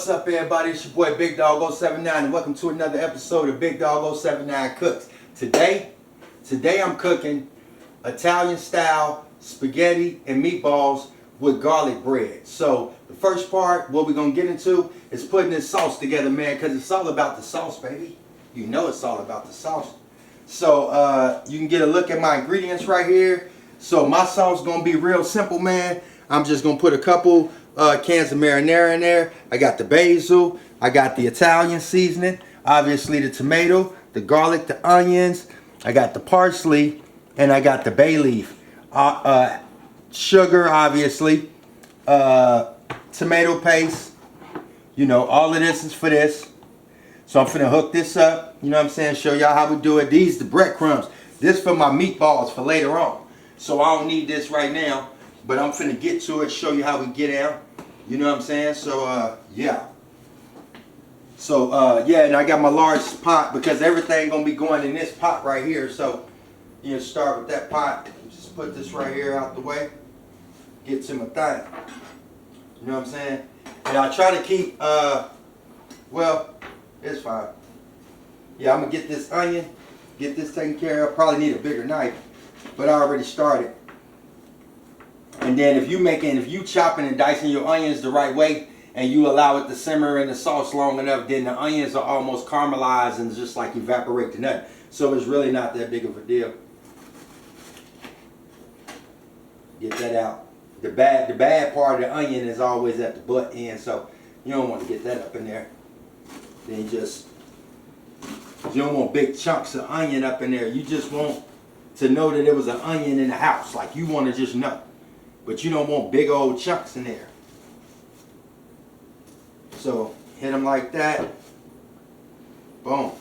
What's up, everybody? It's your boy Big Dawg079 and welcome to another episode of Big Dawg079 Cooks. Today I'm cooking Italian style spaghetti and meatballs with garlic bread. So the first part, what we're gonna get into is putting this sauce together, man, because it's all about the sauce, baby. You know it's all about the sauce. So you can get a look at my ingredients right here. So my sauce is gonna be real simple, man. I'm just gonna put a couple cans of marinara in there. I got the basil, I got the Italian seasoning, obviously the tomato, the garlic, the onions, I got the parsley, and I got the bay leaf. Sugar, obviously, tomato paste. You know, all of this is for this. So I'm finna hook this up, you know what I'm saying, show y'all how we do it. These the breadcrumbs. This for my meatballs for later on. So I don't need this right now, but I'm finna get to it, show you how we get out. You know what I'm saying? So yeah. So yeah, and I got my large pot because everything gonna be going in this pot right here. So you start with that pot. Just put this right here out the way. Get to my thing. You know what I'm saying? And I try to keep well, it's fine. Yeah, I'm gonna get this onion, get this taken care of. Probably need a bigger knife, but I already started. And then if you chopping and dicing your onions the right way and you allow it to simmer in the sauce long enough, then the onions are almost caramelized and just like evaporate the nut. So it's really not that big of a deal. Get that out. The bad part of the onion is always at the butt end, so you don't want to get that up in there. Then you don't want big chunks of onion up in there. You just want to know that there was an onion in the house. Like you want to just know. But you don't want big old chunks in there. So hit them like that. Boom.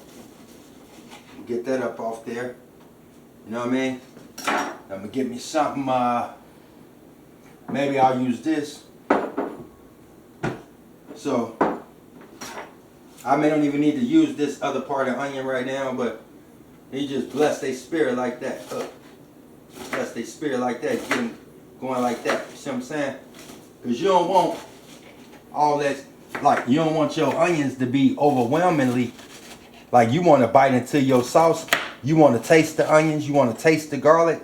Get that up off there. You know what I mean? I'm gonna get me something. Maybe I'll use this. So I don't even need to use this other part of onion right now, but you just bless their spirit like that. Bless their spirit like that. Get them going like that. You see what I'm saying? Because you don't want all that, like you don't want your onions to be overwhelmingly, like you want to bite into your sauce. You want to taste the onions. You want to taste the garlic.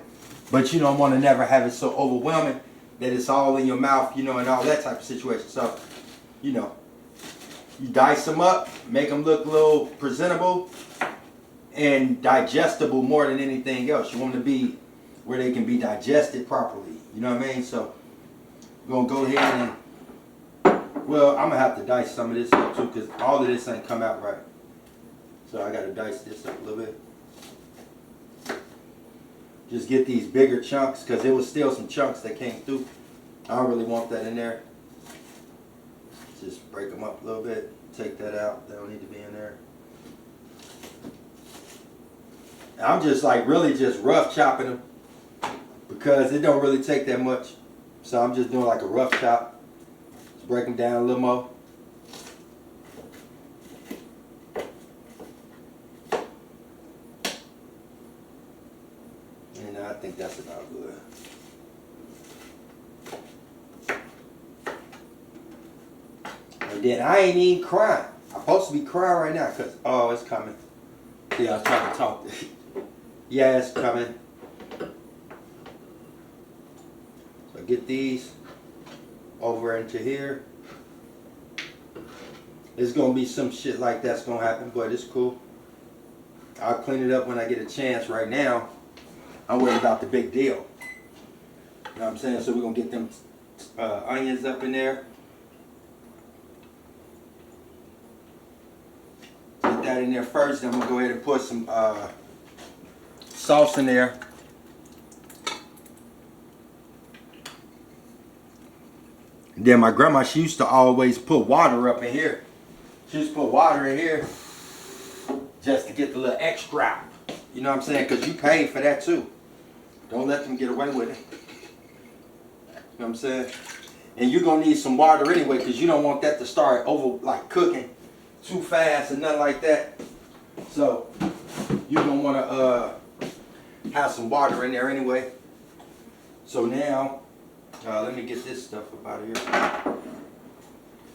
But you don't want to never have it so overwhelming that it's all in your mouth, you know, and all that type of situation. So, you know, you dice them up, make them look a little presentable and digestible more than anything else. You want them to be where they can be digested properly. You know what I mean? So we're going to go ahead and, well, I'm going to have to dice some of this up too because all of this ain't come out right. So I got to dice this up a little bit. Just get these bigger chunks because there was still some chunks that came through. I don't really want that in there. Just break them up a little bit. Take that out. They don't need to be in there. And I'm just like really just rough chopping them because it don't really take that much. So I'm just doing like a rough chop. Just break them down a little more. And I think that's about good. And then I ain't even crying. I'm supposed to be crying right now because, oh, it's coming. Yeah, I was trying to talk. Yeah, it's coming. So get these over into here. There's going to be some shit like that's going to happen, but it's cool. I'll clean it up when I get a chance. Right now, I'm worried about the big deal. You know what I'm saying? So we're going to get them onions up in there. Get that in there first. Then I'm going to go ahead and put some sauce in there. And then my grandma, she used to always put water up in here. She used to put water in here just to get the little extra. You know what I'm saying? Because you pay for that too. Don't let them get away with it. You know what I'm saying? And you're going to need some water anyway because you don't want that to start over like cooking too fast and nothing like that. So you're going to want to have some water in there anyway. So now, let me get this stuff up out of here.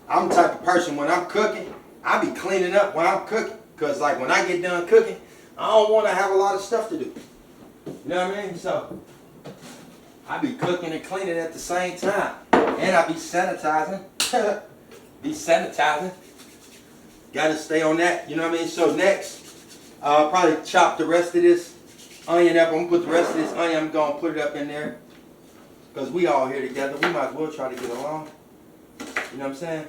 I'm the type of person when I'm cooking, I be cleaning up when I'm cooking. Because like when I get done cooking, I don't want to have a lot of stuff to do. You know what I mean? So I be cooking and cleaning at the same time. And I be sanitizing. Be sanitizing. Gotta stay on that. You know what I mean? So next, I'll probably chop the rest of this onion up. I'm gonna put the rest of this onion, I'm gonna put it up in there. Because we all here together. We might as well try to get along. You know what I'm saying?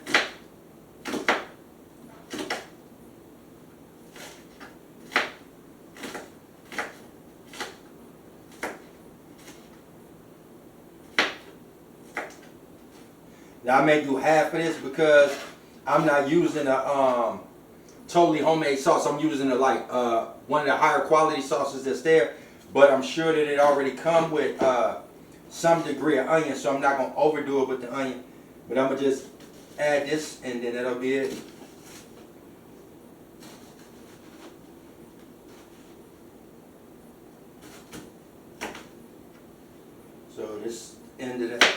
Now I may do half of this because I'm not using a totally homemade sauce. I'm using a one of the higher quality sauces that's there, but I'm sure that it already come with some degree of onion, so I'm not gonna overdo it with the onion. But I'm gonna just add this, and then that'll be it. So this end of that.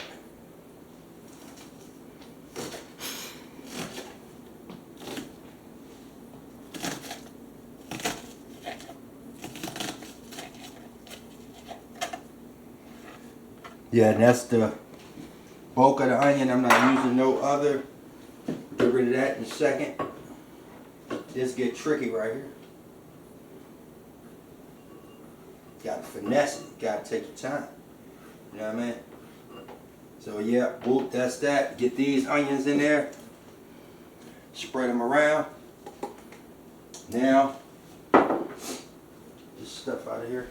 Yeah, and that's the bulk of the onion. I'm not using no other. Get rid of that in a second. This get tricky right here. Gotta finesse it. Gotta take your time. You know what I mean? So yeah, whoop, that's that. Get these onions in there. Spread them around. Now, this stuff out of here.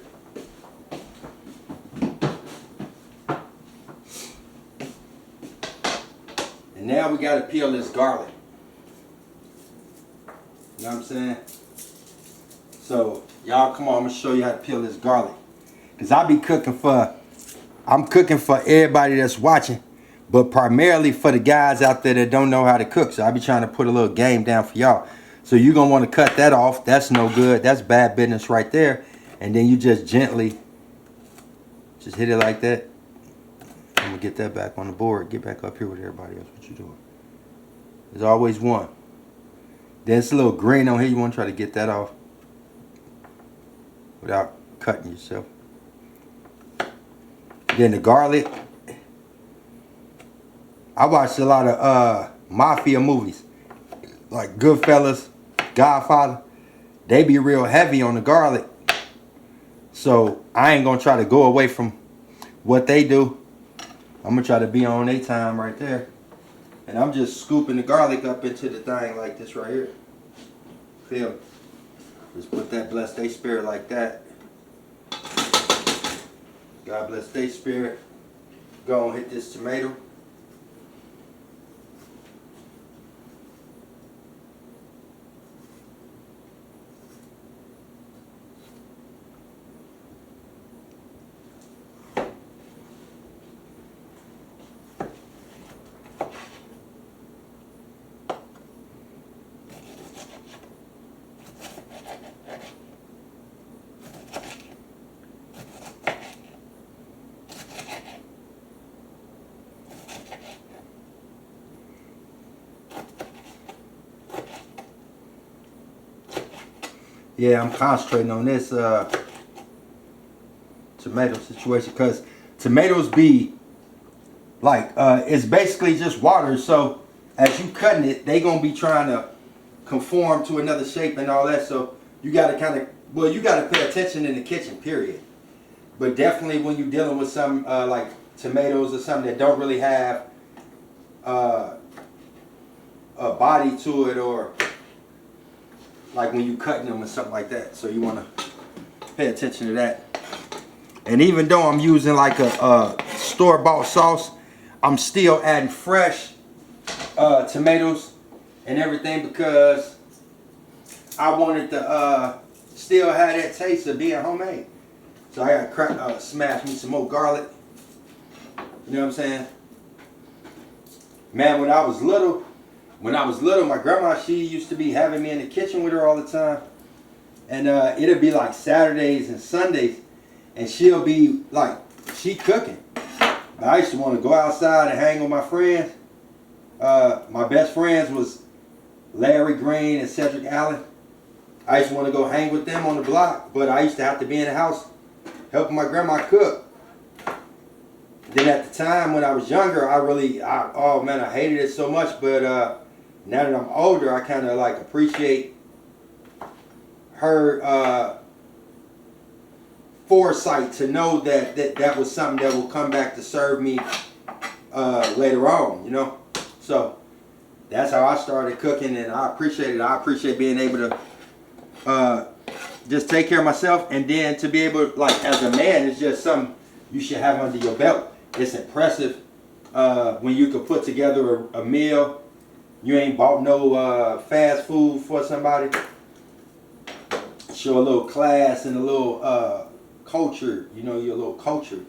Now we gotta peel this garlic. You know what I'm saying? So y'all come on, I'm gonna show you how to peel this garlic. Cause I'm cooking for everybody that's watching, but primarily for the guys out there that don't know how to cook. So I be trying to put a little game down for y'all. So you're gonna wanna cut that off. That's no good. That's bad business right there. And then you just gently, just hit it like that. I'm gonna get that back on the board. Get back up here with everybody else. What you doing? There's always one. There's a little green on here. You want to try to get that off without cutting yourself. Then the garlic. I watched a lot of mafia movies, like Goodfellas, Godfather. They be real heavy on the garlic. So I ain't gonna try to go away from what they do. I'm gonna try to be on their time right there. And I'm just scooping the garlic up into the thing like this right here. Feel me? Just put that, bless their spirit like that. God bless their spirit. Go and hit this tomato. Yeah, I'm concentrating on this tomato situation because tomatoes be like it's basically just water. So as you cutting it, they gonna be trying to conform to another shape and all that. So you gotta kind of, well, you gotta pay attention in the kitchen, period. But definitely when you're dealing with some like tomatoes or something that don't really have a body to it, or like when you cutting them or something like that. So you want to pay attention to that. And even though I'm using like a store-bought sauce, I'm still adding fresh tomatoes and everything because I wanted to still have that taste of being homemade. So I got to smash me some more garlic. You know what I'm saying? Man, when I was little, my grandma, she used to be having me in the kitchen with her all the time. And it'll be like Saturdays and Sundays. And she'll be like, she cooking. But I used to want to go outside and hang with my friends. My best friends was Larry Green and Cedric Allen. I used to want to go hang with them on the block, but I used to have to be in the house helping my grandma cook. Then at the time when I was younger, oh man, I hated it so much. But now that I'm older, I kind of like appreciate her foresight to know that was something that will come back to serve me later on, you know. So that's how I started cooking, and I appreciate it. I appreciate being able to just take care of myself, and then to be able to, like, as a man, it's just something you should have under your belt. It's impressive when you could put together a meal. You ain't bought no fast food for somebody. Show a little class and a little culture. You know, you're a little cultured.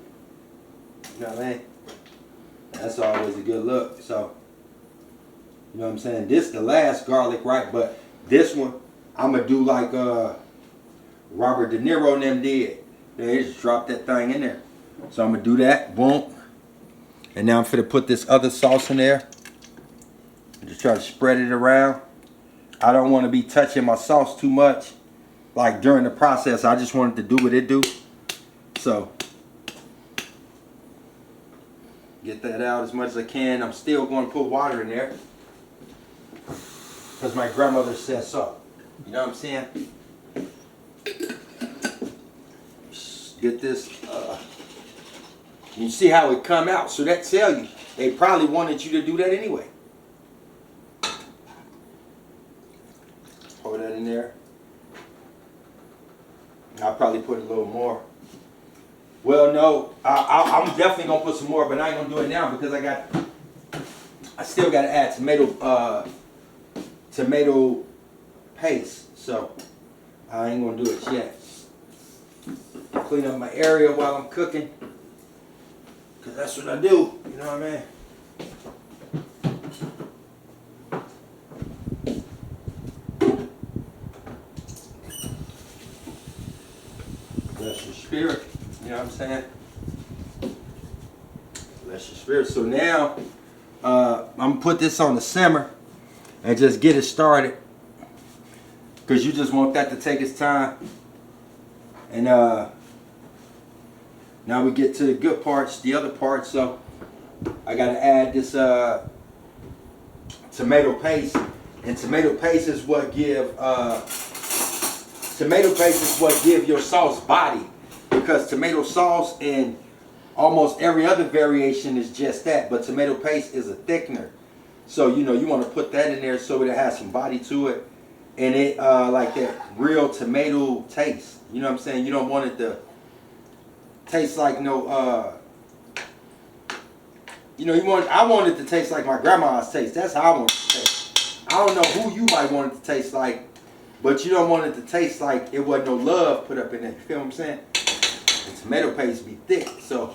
You know what I mean? That's always a good look. So, you know what I'm saying? This the last garlic, right? But this one, I'm going to do like Robert De Niro and them did. They just dropped that thing in there. So I'm going to do that. Boom. And now I'm going to put this other sauce in there. Just try to spread it around. I don't want to be touching my sauce too much. Like during the process, I just want it to do what it do. So, get that out as much as I can. I'm still going to put water in there, because my grandmother said so. You know what I'm saying? Get this. You see how it come out. So that tell you, they probably wanted you to do that anyway. Pour that in there. I'll probably put a little more. Well, no, I'm definitely gonna put some more, but I ain't gonna do it now because I still gotta add tomato paste. So I ain't gonna do it yet. Clean up my area while I'm cooking, because that's what I do. You know what I mean? Bless your spirit. You know what I'm saying? Bless your spirit. So now, I'm going to put this on the simmer and just get it started. Because you just want that to take its time. And now we get to the good parts, the other parts. So I got to add this tomato paste. And tomato paste is what give your sauce body, because tomato sauce and almost every other variation is just that, but tomato paste is a thickener. So you know, you want to put that in there so it has some body to it, and it like that real tomato taste. You know what I'm saying? You don't want it to taste like no you know, I want it to taste like my grandma's taste. That's how I want it to taste. I don't know who you might want it to taste like, but you don't want it to taste like it wasn't no love put up in it. You feel what I'm saying? The tomato paste be thick, so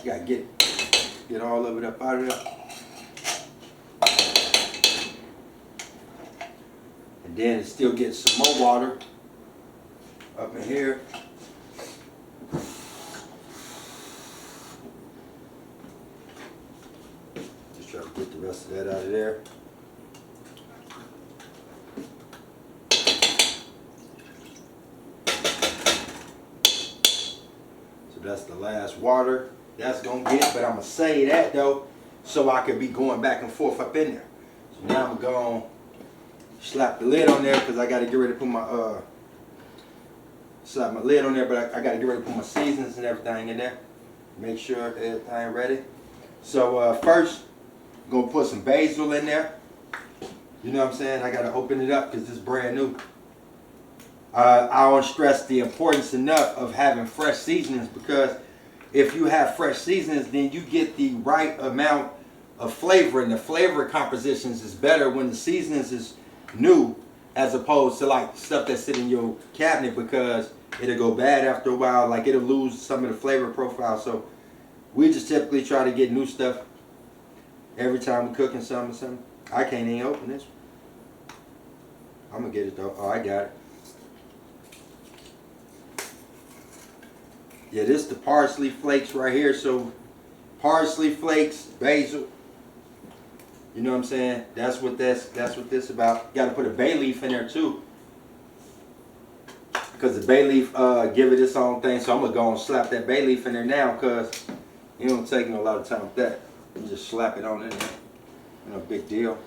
you gotta get all of it up out of there. And then it still gets some more water up in here. Just try to get the rest of that out of there. That's the last water that's gonna get, but I'm gonna say that though, so I could be going back and forth up in there. So now I'm gonna slap the lid on there, because I gotta get ready to put my slap my lid on there, but I gotta get ready to put my seasonings and everything in there. Make sure everything ready. So first, I'm gonna put some basil in there. You know what I'm saying? I gotta open it up because it's brand new. I don't stress the importance enough of having fresh seasonings, because if you have fresh seasonings, then you get the right amount of flavor, and the flavor compositions is better when the seasonings is new, as opposed to like stuff that's sitting in your cabinet, because it'll go bad after a while. Like it'll lose some of the flavor profile. So we just typically try to get new stuff every time we're cooking something. I can't even open this one. I'm gonna get it though. Oh, I got it. Yeah, this is the parsley flakes right here. So parsley flakes, basil, You know what I'm saying? That's what this about. Got to put a bay leaf in there too, because the bay leaf give it its own thing. So I'm gonna go and slap that bay leaf in there now, cause you don't take a lot of time with that. You just slap it on in there. No big deal.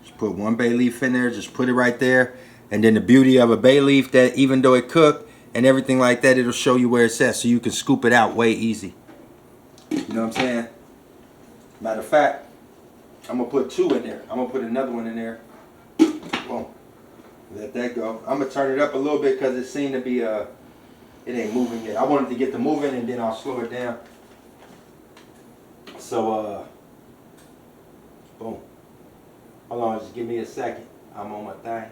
Just put one bay leaf in there. Just put it right there. And then the beauty of a bay leaf, that even though it cooked and everything like that, it'll show you where it's at, so you can scoop it out way easy. You know what I'm saying? Matter of fact, I'm gonna put two in there. I'm gonna put another one in there. Boom. Let that go. I'm gonna turn it up a little bit because it seemed to be it ain't moving yet. I wanted to get the moving and then I'll slow it down. So boom. Hold on, just give me a second. I'm on my thing.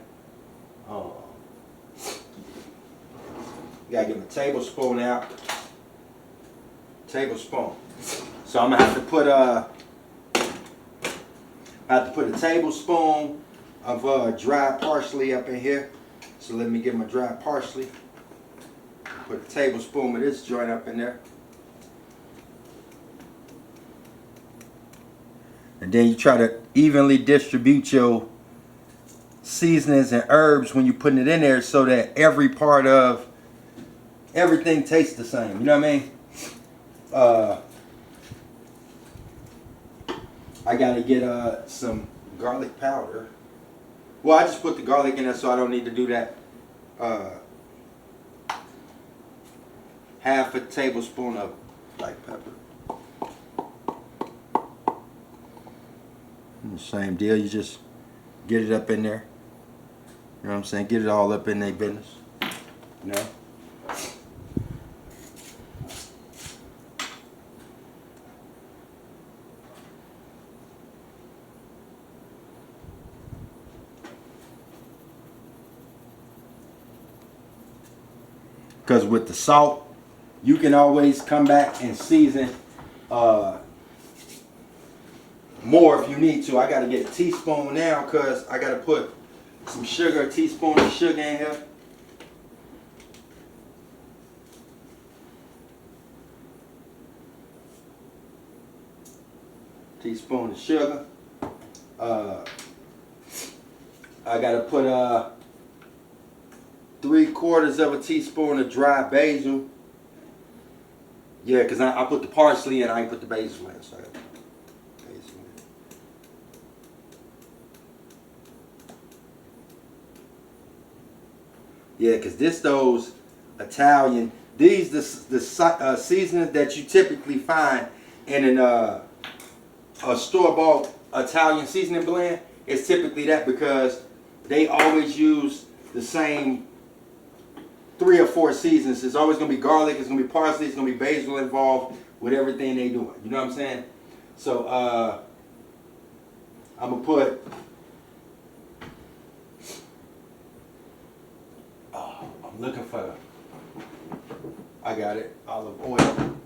Gotta get my tablespoon out. Tablespoon. So I'm gonna have to put a tablespoon of dry parsley up in here. So let me get my dry parsley. Put a tablespoon of this joint up in there. And then you try to evenly distribute your seasonings and herbs when you're putting it in there, so that every part of everything tastes the same. You know what I mean? I gotta get some garlic powder. Well, I just put the garlic in there, so I don't need to do that. Half a tablespoon of black pepper. And the same deal, you just get it up in there. You know what I'm saying? Get it all up in their business. You know? Because with the salt, you can always come back and season more if you need to. I got to get a teaspoon now because I got to put some sugar, a teaspoon of sugar in here. Teaspoon of sugar. I got to put 3/4 of a teaspoon of dry basil. Yeah, because I put the parsley in, I ain't put the basil in. So I got basil in. Yeah, because those Italian, these the seasonings that you typically find in a store-bought Italian seasoning blend. It's typically that, because they always use the same 3 or 4 seasons. It's always going to be garlic, it's going to be parsley, it's going to be basil involved with everything they doing. You know what I'm saying? So I'm going to put I'm looking for I got it, olive oil.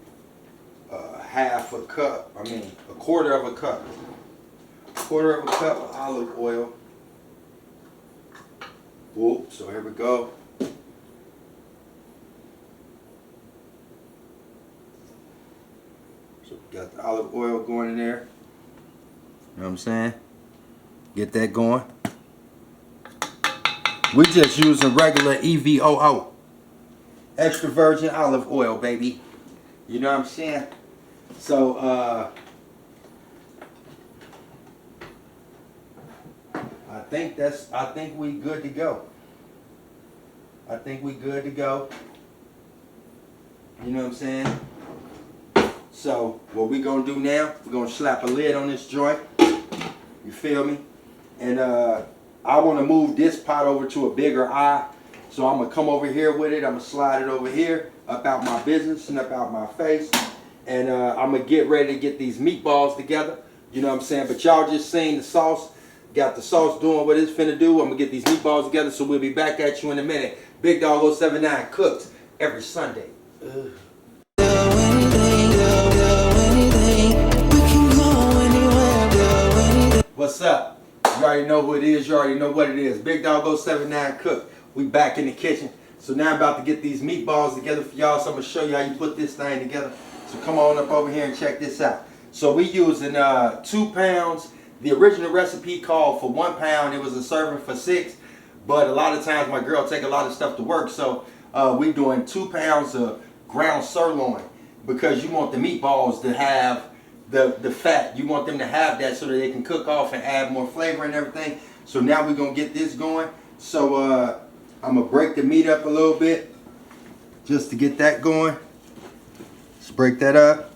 Half a cup, I mean a quarter of a cup. Quarter of a cup of olive oil. Whoop, so here we go. So we got the olive oil going in there. You know what I'm saying? Get that going. We just using regular EVOO. Extra virgin olive oil, baby. You know what I'm saying? So, I think we good to go. I think we good to go. You know what I'm saying? So, what we gonna do now, we're gonna slap a lid on this joint. You feel me? And I wanna move this pot over to a bigger eye. So I'm gonna come over here with it. I'm gonna slide it over here, up out my business and up out my face. And I'm gonna get ready to get these meatballs together. You know what I'm saying? But y'all just seen the sauce. Got the sauce doing what it's finna do. I'm gonna get these meatballs together, so we'll be back at you in a minute. Big Dawg079 Cooks every Sunday. What's up? You already know who it is. You already know what it is. Big Dawg079 Cook. We back in the kitchen. So now I'm about to get these meatballs together for y'all. So I'm gonna show you how you put this thing together. So come on up over here and check this out. So we using 2 pounds. The original recipe called for 1 pound. It was a serving for 6. But a lot of times my girl take a lot of stuff to work. So we doing 2 pounds of ground sirloin, because you want the meatballs to have the fat. You want them to have that so that they can cook off and add more flavor and everything. So now we're going to get this going. So I'm going to break the meat up a little bit just to get that going. Let's break that up.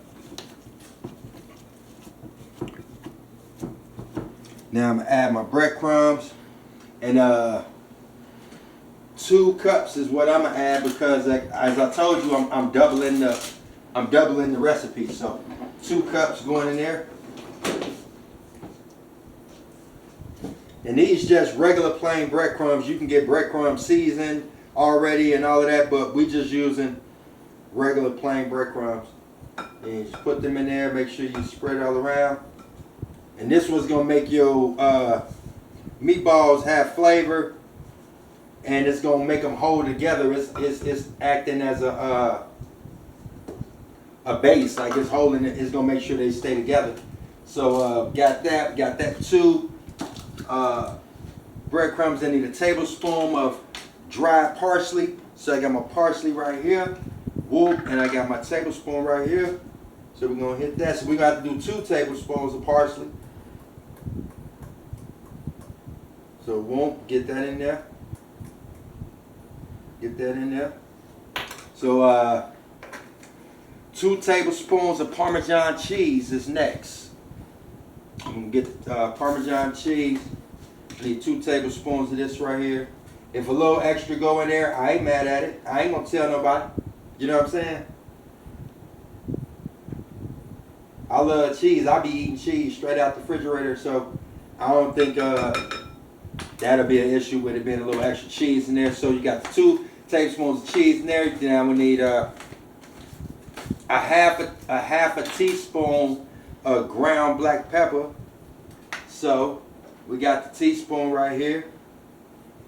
Now I'm going to add my breadcrumbs. And 2 cups is what I'm going to add, because as I told you, I'm doubling the recipe. So 2 cups going in there. And these just regular plain breadcrumbs. You can get breadcrumb seasoned already and all of that, but we just using regular plain breadcrumbs. And you just put them in there. Make sure you spread it all around. And this one's gonna make your meatballs have flavor, and it's gonna make them hold together. It's acting as a base, like it's holding it. It's gonna make sure they stay together. So got that 2 breadcrumbs. I need a tablespoon of dried parsley. So I got my parsley right here. Whoop, and I got my tablespoon right here. So we're gonna hit that. So we got to do 2 tablespoons of parsley. So whoop, get that in there. Get that in there. So 2 tablespoons of Parmesan cheese is next. I'm gonna get Parmesan cheese. I need 2 tablespoons of this right here. If a little extra go in there, I ain't mad at it. I ain't gonna tell nobody. You know what I'm saying? I love cheese. I be eating cheese straight out the refrigerator, so I don't think that'll be an issue with it being a little extra cheese in there. So you got the 2 tablespoons of cheese in there. Then we need a half a teaspoon of ground black pepper. So we got the teaspoon right here.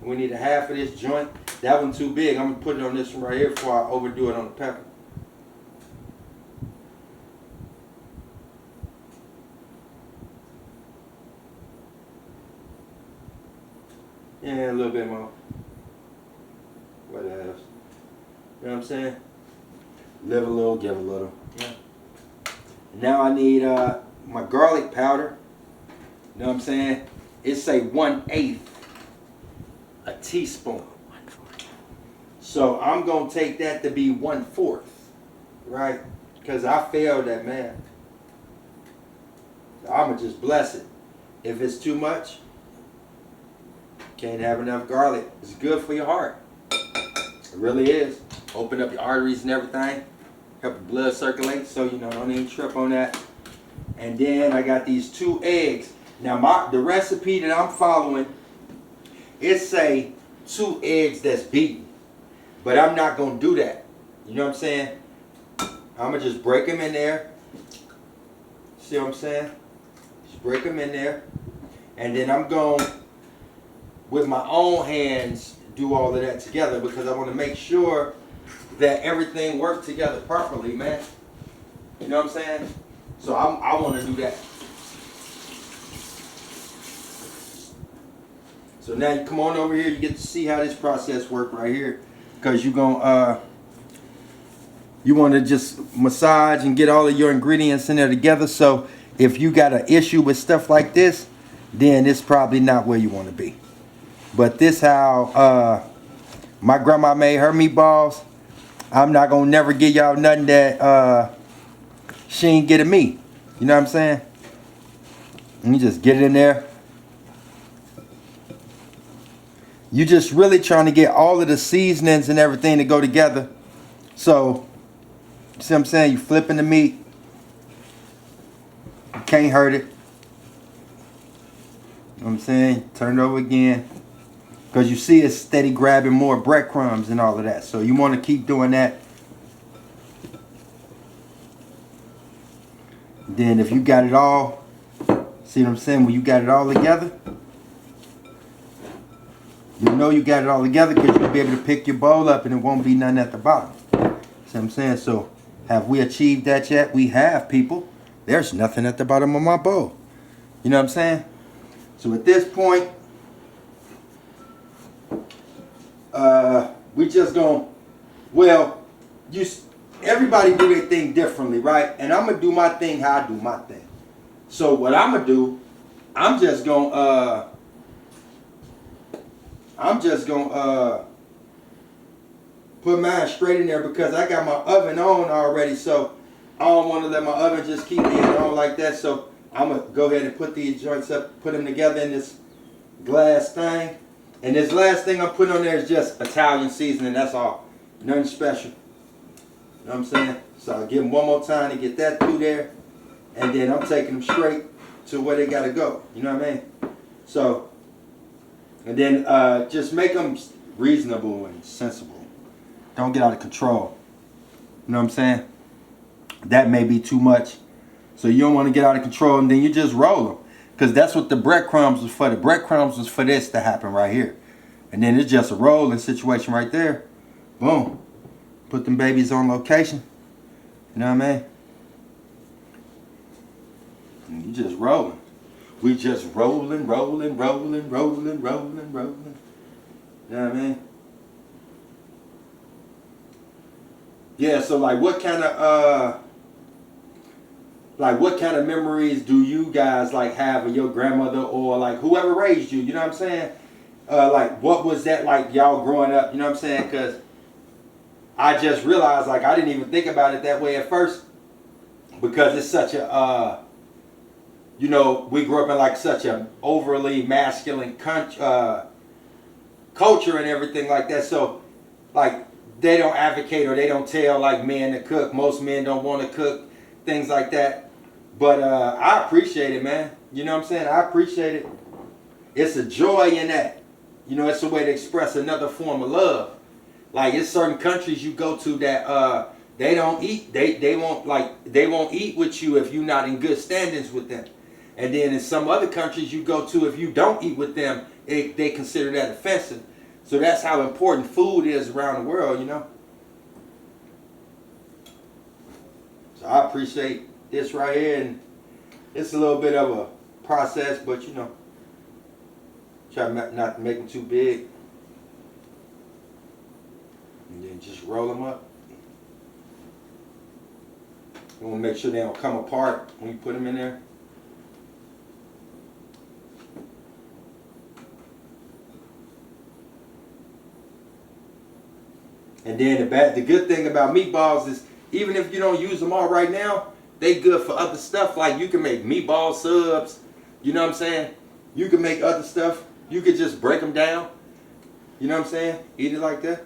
We need a half of this joint. That one too big. I'm gonna put it on this one right here before I overdo it on the pepper. Yeah, a little bit more. What else? You know what I'm saying? Live a little, give a little. Yeah. Now I need my garlic powder. You know what I'm saying? It say 1/8 a teaspoon. So I'm gonna take that to be 1/4, right? Because I failed that math. So I'm gonna just bless it. If it's too much, can't have enough garlic. It's good for your heart. It really is. Open up your arteries and everything. Help the blood circulate. So you know, don't even trip on that. And then I got these 2 eggs. Now the recipe that I'm following, it say 2 eggs that's beaten. But I'm not gonna do that. You know what I'm saying? I'm gonna just break them in there. See what I'm saying? Just break them in there. And then I'm going, with my own hands, do all of that together, because I want to make sure that everything works together properly, man. You know what I'm saying? So I want to do that. So now you come on over here, you get to see how this process works right here, because you want to just massage and get all of your ingredients in there together. So if you got an issue with stuff like this, then it's probably not where you want to be. But this how my grandma made her meatballs. I'm not gonna never give y'all nothing that she ain't get of me. You know what I'm saying? And you just get it in there. You just really trying to get all of the seasonings and everything to go together. So, see what I'm saying? You flipping the meat. You can't hurt it. You know what I'm saying? Turn it over again. Because you see it's steady grabbing more breadcrumbs and all of that. So you want to keep doing that. Then if you got it all, see what I'm saying? When you got it all together, you know you got it all together because you'll be able to pick your bowl up and it won't be nothing at the bottom. See what I'm saying? So have we achieved that yet? We have, people. there's nothing at the bottom of my bowl. You know what I'm saying? So at this point, we just gonna, well, everybody do their thing differently, right? And I'm gonna do my thing how I do my thing. So what I'm gonna do, I'm just gonna put mine straight in there because I got my oven on already. So I don't want to let my oven just keep being on like that. So I'm gonna go ahead and put these joints up, put them together in this glass thing. And this last thing I'm putting on there is just Italian seasoning. That's all. Nothing special. You know what I'm saying? So I'll give them one more time to get that through there. And then I'm taking them straight to where they got to go. You know what I mean? So, and then just make them reasonable and sensible. Don't get out of control. You know what I'm saying? That may be too much. So you don't want to get out of control, and then you just roll them. Because that's what the breadcrumbs was for. The breadcrumbs was for this to happen right here. And then it's just a rolling situation right there. Boom. Put them babies on location. You know what I mean? And you just rolling. We just rolling, rolling, rolling, rolling, rolling, rolling. You know what I mean? Yeah, so like what kind of memories do you guys like have of your grandmother or like whoever raised you? You know what I'm saying? Like what was that like y'all growing up? You know what I'm saying? Because I just realized like I didn't even think about it that way at first because it's such a you know, we grew up in like such an overly masculine culture and everything like that. So like they don't advocate or they don't tell like men to cook. Most men don't want to cook, things like that. But I appreciate it, man. You know what I'm saying? I appreciate it. It's a joy in that. You know, it's a way to express another form of love. Like it's certain countries you go to that they don't eat. They won't eat with you if you're not in good standings with them. And then in some other countries you go to, if you don't eat with them, they consider that offensive. So that's how important food is around the world, you know. So I appreciate this right here, and it's a little bit of a process, but you know, try not to make them too big. And then just roll them up. You want to make sure they don't come apart when you put them in there. And then the good thing about meatballs is even if you don't use them all right now, they good for other stuff. Like you can make meatball subs. You know what I'm saying? You can make other stuff. You could just break them down. You know what I'm saying? Eat it like that.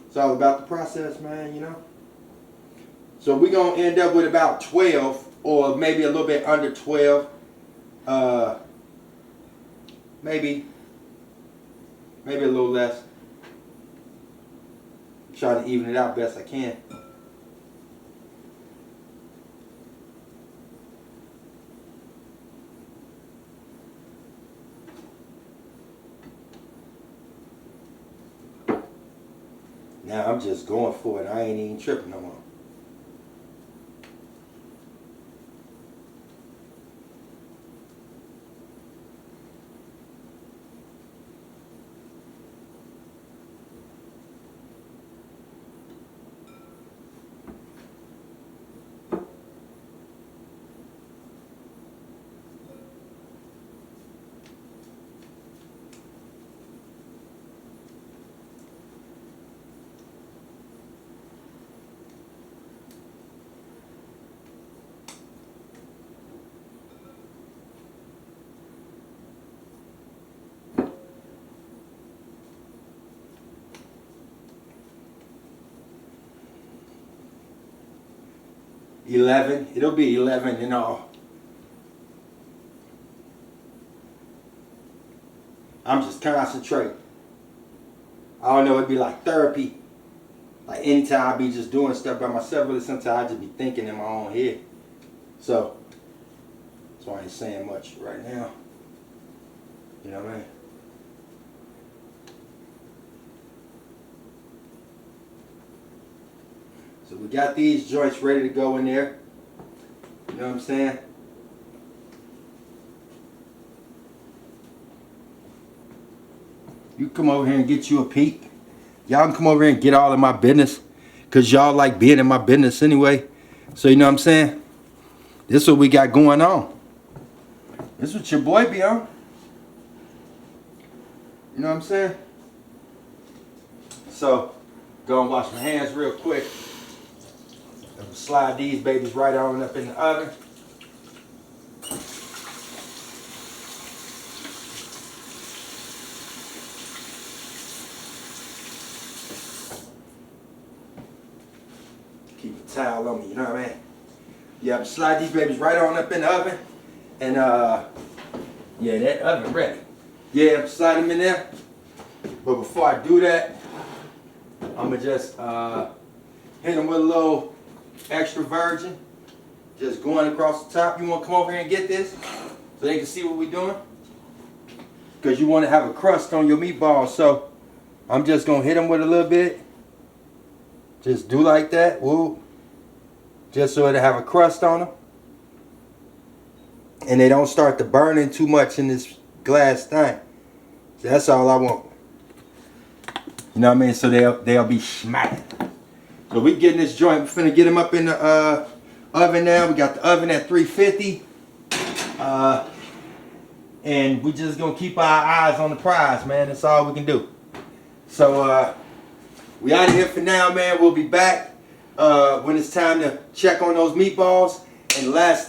It's all about the process, man, you know? So we're going to end up with about 12 or maybe a little bit under 12. Maybe a little less. Try to even it out best I can. Now I'm just going for it. I ain't even tripping no more. It'll be 11 in all. I'm just concentrating. I don't know, it'd be like therapy. Like anytime I be just doing stuff by myself, really sometimes I just be thinking in my own head. So, that's why I ain't saying much right now. You know what I mean? So we got these joints ready to go in there. You know what I'm saying? You come over here and get you a peek. Y'all can come over here and get all of my business. Because y'all like being in my business anyway. So you know what I'm saying? This is what we got going on. This is what your boy be on. You know what I'm saying? So, go and wash my hands real quick. And slide these babies right on up in the oven. Keep a towel on me, you know what I mean? Yeah, slide these babies right on up in the oven. And yeah, that oven ready. Yeah, slide them in there. But before I do that, I'm gonna just hit them with a little extra virgin. Just going across the top. You wanna come over here and get this so they can see what we're doing? Because you wanna have a crust on your meatballs. So I'm just gonna hit them with a little bit. Just do like that. Woo. Just so it'll have a crust on them. And they don't start to burning too much in this glass thing. That's all I want. You know what I mean? So they'll be smacking. So we getting this joint. We're finna get them up in the oven now. We got the oven at 350. And we just gonna keep our eyes on the prize, man. That's all we can do. So we out of here for now, man. We'll be back when it's time to check on those meatballs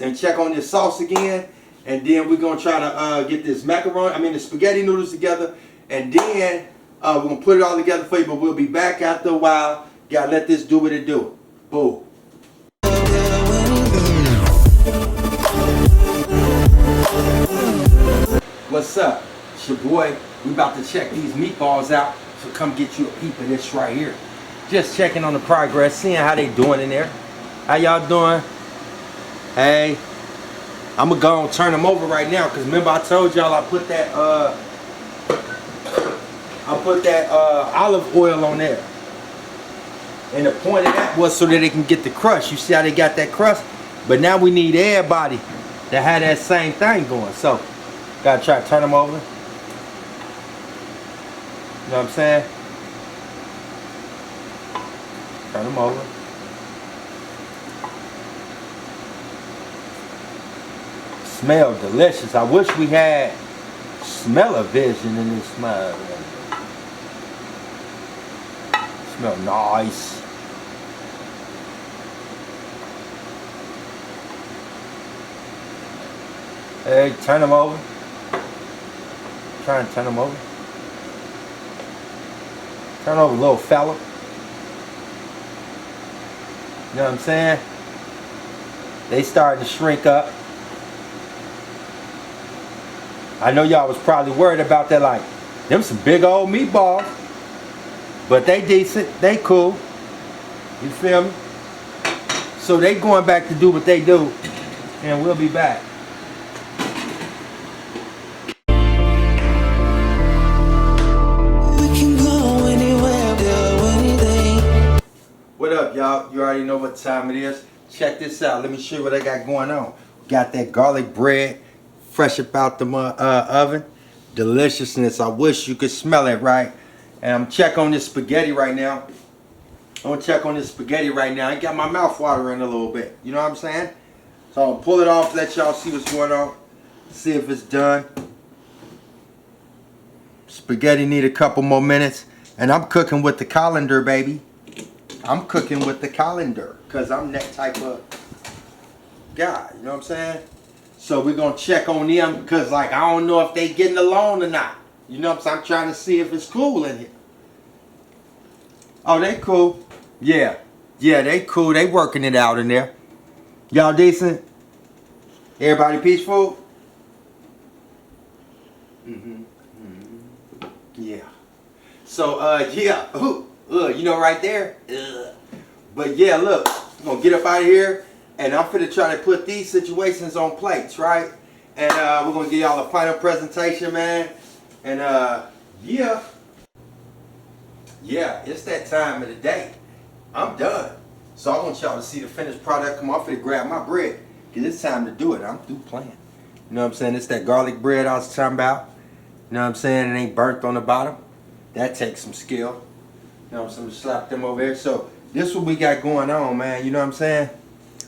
and check on this sauce again. And then we're gonna try to get this the spaghetti noodles together. And then we're gonna put it all together for you. But we'll be back after a while. Gotta let this do what it do. Boom. What's up? It's your boy. We about to check these meatballs out. So come get you a peep of this right here. Just checking on the progress, seeing how they doing in there. How y'all doing? Hey, I'm gonna go and turn them over right now, because remember I told y'all I put that olive oil on there. And the point of that was so that they can get the crust. You see how they got that crust? But now we need everybody to have that same thing going. So, gotta try to turn them over. You know what I'm saying? Turn them over. Smell delicious. I wish we had smell-o-vision in this smell. Smell nice. Hey, turn them over. Try and turn them over. Turn over, little fella. You know what I'm saying? They starting to shrink up. I know y'all was probably worried about that, like, them some big old meatballs. But they decent, they cool. You feel me? So they going back to do what they do. And we'll be back. What up, y'all? You already know what time it is. Check this out. Let me show you what I got going on. Got that garlic bread fresh up out the oven. Deliciousness. I wish you could smell it, right? And I'm checking on this spaghetti right now. I'm gonna check on this spaghetti right now. I got my mouth watering a little bit. You know what I'm saying? So I'm gonna pull it off, let y'all see what's going on. See if it's done. Spaghetti need a couple more minutes. And I'm cooking with the colander, baby. I'm cooking with the colander. Because I'm that type of guy. You know what I'm saying? So we're going to check on them. Because, like, I don't know if they getting along or not. You know what I'm saying? I'm trying to see if it's cool in here. Oh, they cool. Yeah. Yeah, they cool. They working it out in there. Y'all decent? Everybody peaceful? Yeah. So, yeah. You know, right there. But yeah, look. I'm going to get up out of here. And I'm finna try to put these situations on plates, right? And we're going to give y'all a final presentation, man. And yeah, it's that time of the day. I'm done. So I want y'all to see the finished product. Come on, I'm finna grab my bread. Cause it's time to do it. I'm through playing. You know what I'm saying? It's that garlic bread I was talking about. You know what I'm saying? It ain't burnt on the bottom. That takes some skill. You know what I'm saying? Slap them over there. So this what we got going on, man. You know what I'm saying?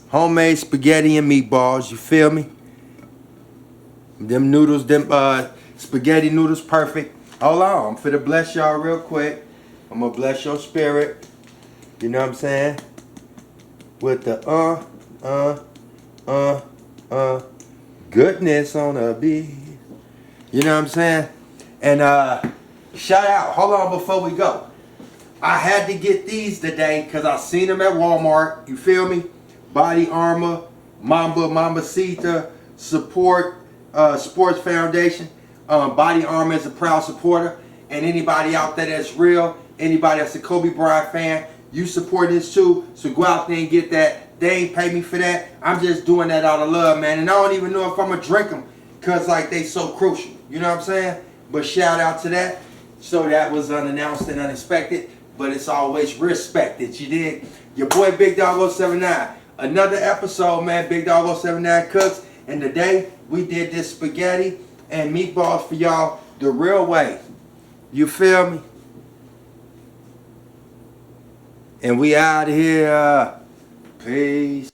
Homemade spaghetti and meatballs. You feel me? Them noodles, them spaghetti noodles, perfect. Hold on, I'm finna bless y'all real quick. I'm gonna bless your spirit. You know what I'm saying? With the goodness on a beat. You know what I'm saying? And shout out, hold on before we go. I had to get these today because I seen them at Walmart. You feel me? Body Armor, Mamacita, Support, Sports Foundation. Body Armor is a proud supporter. And anybody out there that's real, anybody that's a Kobe Bryant fan, you support this too. So go out there and get that. They ain't pay me for that. I'm just doing that out of love, man. And I don't even know if I'm going to drink them because like they so crucial. You know what I'm saying? But shout out to that. So that was unannounced and unexpected. But it's always respected. You dig? Your boy Big Dawg079. Another episode, man. Big Dawg079 Cooks. And today we did this spaghetti and meatballs for y'all the real way. You feel me? And we out here. Peace.